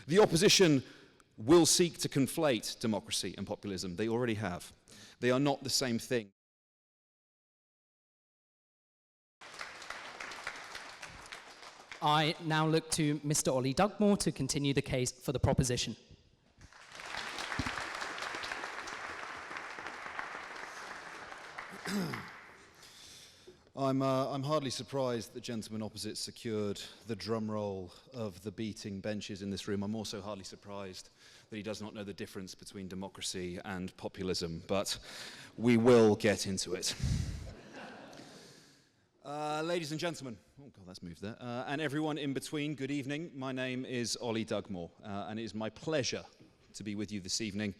The opposition will seek to conflate democracy and populism. They already have. They are not the same thing. I now look to Mr. Oli Dugmore to continue the case for the proposition. I'm hardly surprised the gentleman opposite secured the drum roll of the beating benches in this room. I'm also hardly surprised that he does not know the difference between democracy and populism, but we will get into it. Ladies and gentlemen, oh God, that's moved there, and everyone in between, good evening. My name is Oli Dugmore, and it is my pleasure to be with you this evening,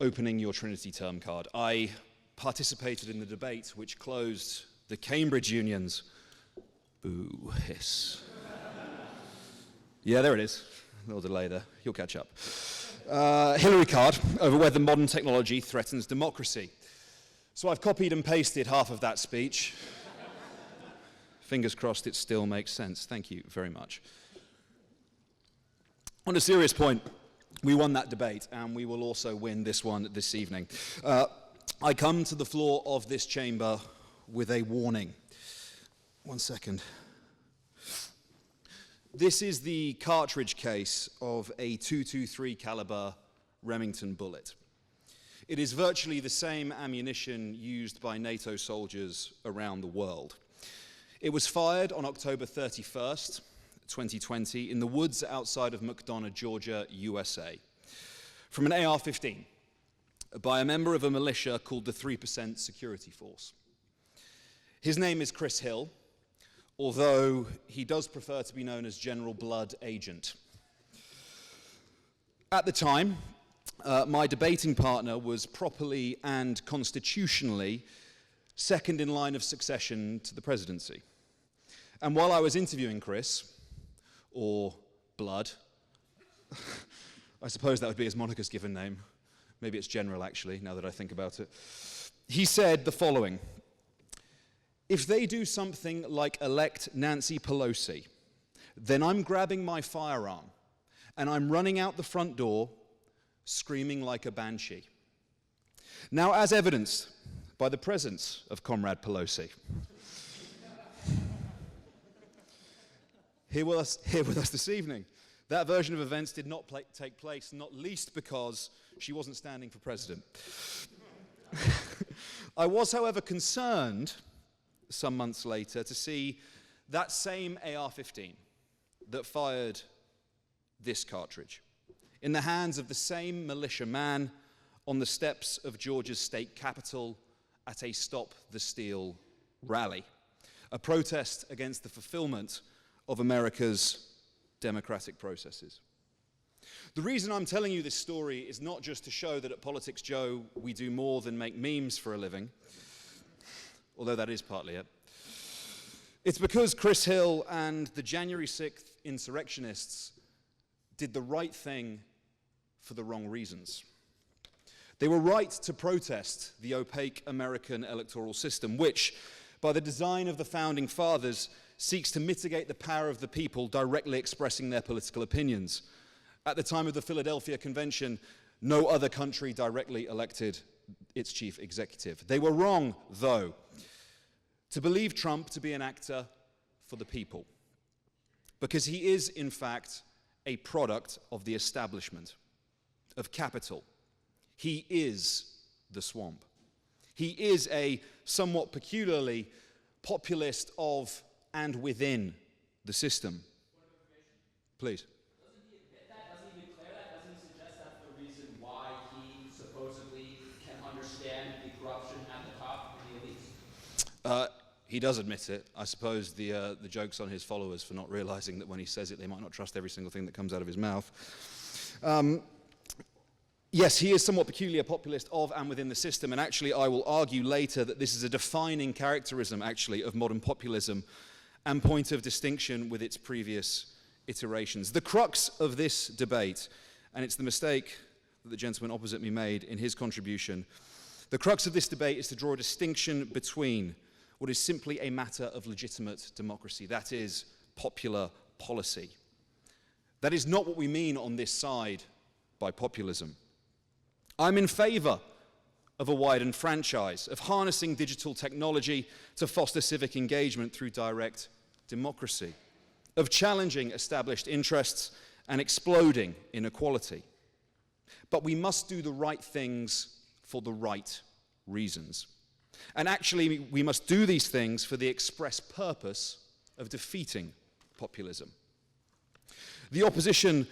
opening your Trinity term card. I participated in the debate which closed the Cambridge unions. Boo, hiss. Yeah, there it is. A little delay there. You'll catch up. Hillary card over whether modern technology threatens democracy. So I've copied and pasted half of that speech. Fingers crossed it still makes sense. Thank you very much. On a serious point, we won that debate, and we will also win this one this evening. I come to the floor of this chamber with a warning. 1 second. This is the cartridge case of a .223 caliber Remington bullet. It is virtually the same ammunition used by NATO soldiers around the world. It was fired on October 31st, 2020, in the woods outside of McDonough, Georgia, USA, from an AR-15 by a member of a militia called the 3% Security Force. His name is Chris Hill, although he does prefer to be known as General Blood Agent. At the time, my debating partner was properly and constitutionally second in line of succession to the presidency. And while I was interviewing Chris, or Blood, I suppose that would be his moniker's given name. Maybe it's General, actually, now that I think about it. He said the following: if they do something like elect Nancy Pelosi, then I'm grabbing my firearm and I'm running out the front door screaming like a banshee. Now, as evidenced by the presence of Comrade Pelosi here with us this evening, that version of events did not take place, not least because she wasn't standing for president. I was, however, concerned some months later to see that same AR-15 that fired this cartridge in the hands of the same militia man on the steps of Georgia's state capitol at a Stop the Steal rally, a protest against the fulfillment of America's democratic processes. The reason I'm telling you this story is not just to show that at PoliticsJOE we do more than make memes for a living, although that is partly it. It's because Chris Hill and the January 6th insurrectionists did the right thing for the wrong reasons. They were right to protest the opaque American electoral system, which, by the design of the Founding Fathers, seeks to mitigate the power of the people directly expressing their political opinions. At the time of the Philadelphia Convention, no other country directly elected its chief executive. They were wrong, though, to believe Trump to be an actor for the people, because he is, in fact, a product of the establishment, of capital. He is the swamp. He is a somewhat peculiarly populist of and within the system. Please. Doesn't he admit that? Doesn't he declare that? Doesn't he suggest that's the reason why he supposedly can understand the corruption at the top in the elites? He does admit it. I suppose the joke's on his followers for not realizing that when he says it, they might not trust every single thing that comes out of his mouth. Yes, he is somewhat peculiar populist of and within the system, and actually I will argue later that this is a defining characterism, actually, of modern populism and point of distinction with its previous iterations. The crux of this debate, and it's the mistake that the gentleman opposite me made in his contribution, the crux of this debate is to draw a distinction between what is simply a matter of legitimate democracy, that is, popular policy, That is not what we mean on this side by populism. I'm in favor of a widened franchise, of harnessing digital technology to foster civic engagement through direct democracy, of challenging established interests and exploding inequality. But we must do the right things for the right reasons. And actually, we must do these things for the express purpose of defeating populism. The opposition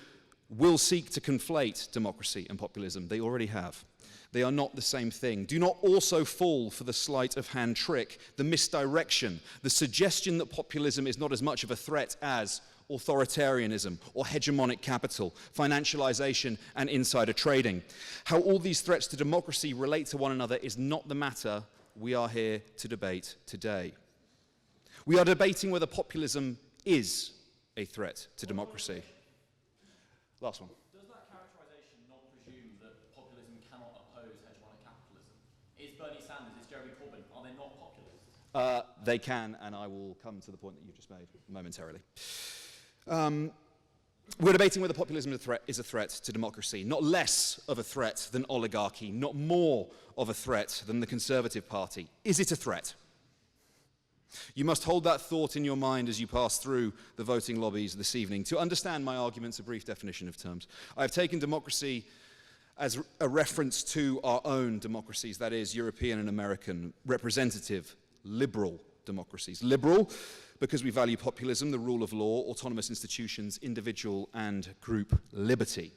will seek to conflate democracy and populism. They already have. They are not the same thing. Do not also fall for the sleight of hand trick, the misdirection, the suggestion that populism is not as much of a threat as authoritarianism or hegemonic capital, financialization and insider trading. How all these threats to democracy relate to one another is not the matter we are here to debate today. We are debating whether populism is a threat to democracy. Last one. Does that characterization not presume that populism cannot oppose hegemonic capitalism? Is Bernie Sanders, is Jeremy Corbyn, are they not populists? They can, and I will come to the point that you've just made momentarily. We're debating whether populism is a threat to democracy, not less of a threat than oligarchy, not more of a threat than the Conservative Party. Is it a threat? You must hold that thought in your mind as you pass through the voting lobbies this evening. To understand my arguments, a brief definition of terms. I have taken democracy as a reference to our own democracies, that is, European and American, representative, liberal democracies. Liberal because we value populism, the rule of law, autonomous institutions, individual and group liberty.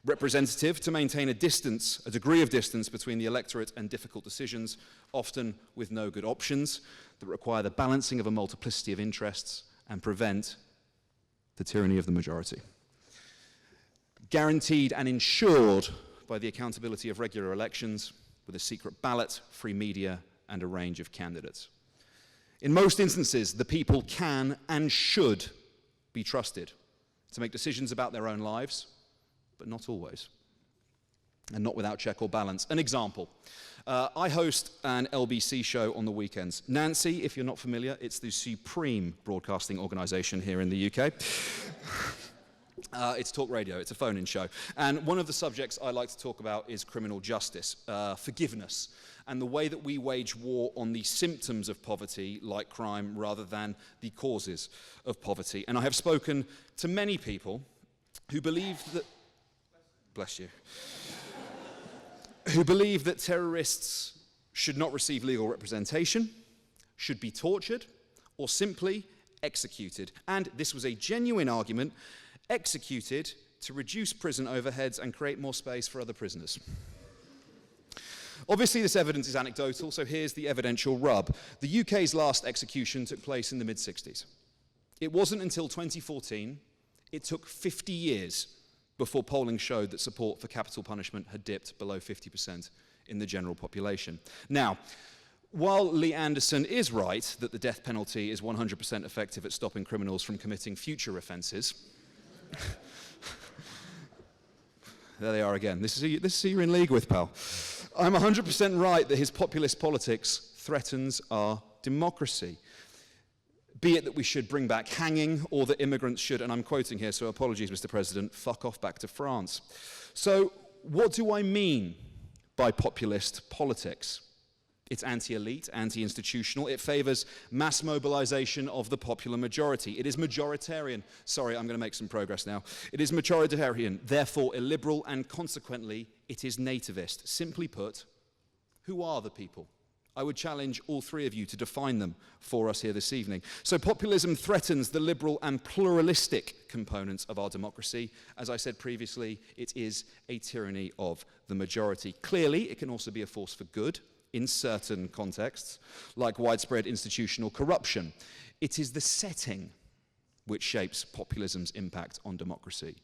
Representative to maintain a degree of distance between the electorate and difficult decisions, often with no good options, that require the balancing of a multiplicity of interests and prevent the tyranny of the majority. Guaranteed and ensured by the accountability of regular elections with a secret ballot, free media, and a range of candidates. In most instances, the people can and should be trusted to make decisions about their own lives, but not always, and not without check or balance. An example. I host an LBC show on the weekends. Nancy, if you're not familiar, it's the supreme broadcasting organization here in the UK. It's talk radio, it's a phone-in show. And one of the subjects I like to talk about is criminal justice, forgiveness, and the way that we wage war on the symptoms of poverty, like crime, rather than the causes of poverty. And I have spoken to many people who believe that, bless you, who believe that terrorists should not receive legal representation, should be tortured, or simply executed. And this was a genuine argument, executed to reduce prison overheads and create more space for other prisoners. Obviously, this evidence is anecdotal, so here's the evidential rub. The UK's last execution took place in the mid-60s. It wasn't until 2014, it took 50 years before polling showed that support for capital punishment had dipped below 50% in the general population. Now, while Lee Anderson is right that the death penalty is 100% effective at stopping criminals from committing future offences, there they are again. This is who you're in league with, pal. I'm 100% right that his populist politics threatens our democracy. Be it that we should bring back hanging, or that immigrants should, and I'm quoting here, so apologies, Mr. President, fuck off back to France. So, what do I mean by populist politics? It's anti-elite, anti-institutional. It favors mass mobilization of the popular majority. It is majoritarian. Sorry, I'm going to make some progress now. It is majoritarian, therefore illiberal, and consequently, it is nativist. Simply put, who are the people? I would challenge all three of you to define them for us here this evening. So populism threatens the liberal and pluralistic components of our democracy. As I said previously, it is a tyranny of the majority. Clearly, it can also be a force for good in certain contexts, like widespread institutional corruption. It is the setting which shapes populism's impact on democracy.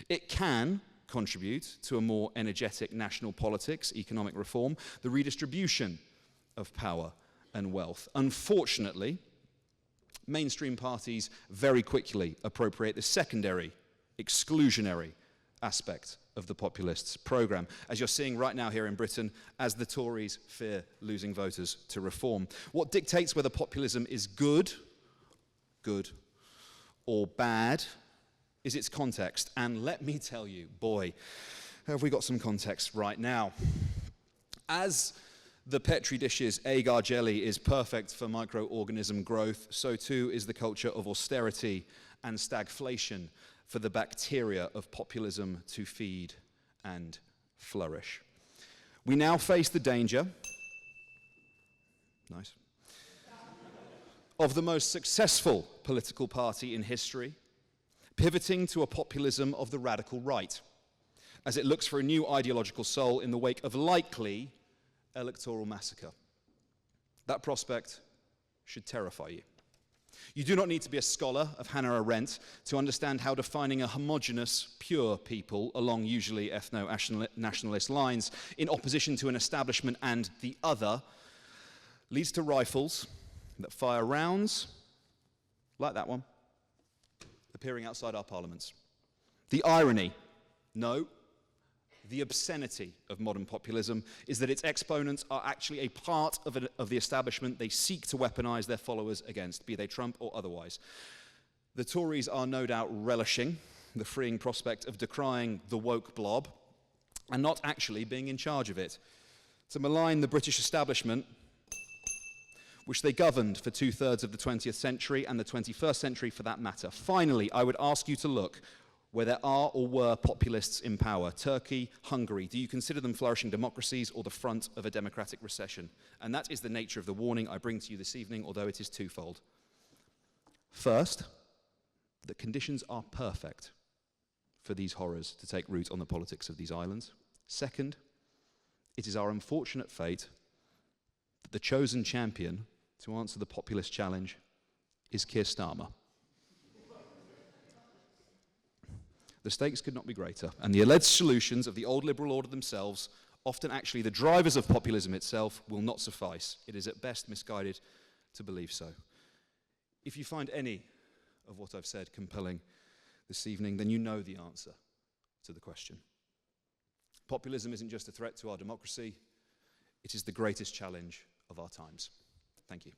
It can contribute to a more energetic national politics, economic reform, the redistribution of power and wealth. Unfortunately, mainstream parties very quickly appropriate the secondary, exclusionary aspect of the populists' programme, as you're seeing right now here in Britain, as the Tories fear losing voters to reform. What dictates whether populism is good, or bad, is its context. And let me tell you, boy, have we got some context right now. As the Petri dish's agar jelly is perfect for microorganism growth, so too is the culture of austerity and stagflation for the bacteria of populism to feed and flourish. We now face the danger, nice, of the most successful political party in history pivoting to a populism of the radical right, as it looks for a new ideological soul in the wake of likely electoral massacre. That prospect should terrify you. You do not need to be a scholar of Hannah Arendt to understand how defining a homogeneous, pure people along usually ethno-nationalist lines in opposition to an establishment and the other leads to rifles that fire rounds like that one appearing outside our parliaments. The irony, no, the obscenity of modern populism is that its exponents are actually a part of the establishment they seek to weaponize their followers against, be they Trump or otherwise. The Tories are no doubt relishing the freeing prospect of decrying the woke blob and not actually being in charge of it. To malign the British establishment, which they governed for 2/3 of the 20th century and the 21st century for that matter. Finally, I would ask you to look where there are or were populists in power. Turkey, Hungary. Do you consider them flourishing democracies or the front of a democratic recession? And that is the nature of the warning I bring to you this evening, although it is twofold. First, that conditions are perfect for these horrors to take root on the politics of these islands. Second, it is our unfortunate fate that the chosen champion to answer the populist challenge is Keir Starmer. The stakes could not be greater, and the alleged solutions of the old liberal order themselves, often actually the drivers of populism itself, will not suffice. It is at best misguided to believe so. If you find any of what I've said compelling this evening, then you know the answer to the question. Populism isn't just a threat to our democracy, it is the greatest challenge of our times. Thank you.